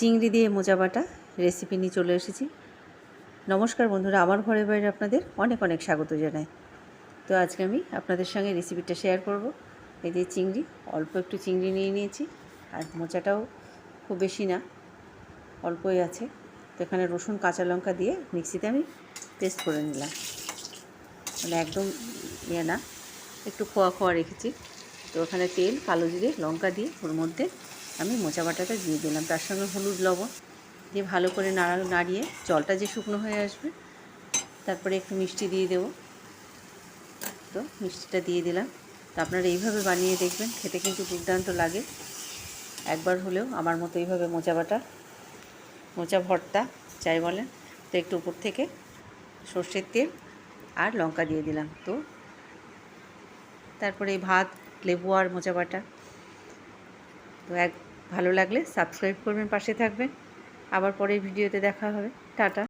চিংড়ি দিয়ে মোচা বাটা রেসিপি নিয়ে চলে এসেছি। নমস্কার বন্ধুরা, আমার ঘরে বাইরে আপনাদের অনেক অনেক স্বাগত জানাই। তো আজকে আমি আপনাদের সঙ্গে রেসিপিটা শেয়ার করব। এই যে চিংড়ি, অল্প একটু চিংড়ি নিয়ে নিয়েছি, আর মোচাটাও খুব বেশি না, অল্পই আছে। তো এখানে রসুন কাঁচা লঙ্কা দিয়ে মিক্সিতে আমি পেস্ট করে নিলাম, মানে একদম ইয়ে না, একটু খোয়া খোয়া রেখেছি। তো ওখানে তেল, কালো জিরে, লঙ্কা দিয়ে ওর মধ্যে আমি মোচা বাটাটা দিয়ে দিলাম, তার সঙ্গে হলুদ লবণ দিয়ে ভালো করে নাড়িয়ে জলটা যে শুকনো হয়ে আসবে, তারপরে একটু মিষ্টি দিয়ে দেবো। তো মিষ্টিটা দিয়ে দিলাম। তো আপনারা এইভাবে বানিয়ে দেখবেন, খেতে কিন্তু দুর্দান্ত লাগে। একবার হলেও আমার মতো এইভাবে মোচা ভর্তা যাই বলেন। তো একটু উপর থেকে সর্ষের তেল আর লঙ্কা দিয়ে দিলাম। তো তারপরে এই ভাত, লেবু আর মোচা বাটা। তো ভালো লাগলে সাবস্ক্রাইব করবেন, পাশে থাকবেন। আবার পরের ভিডিওতে দেখা হবে। টাটা।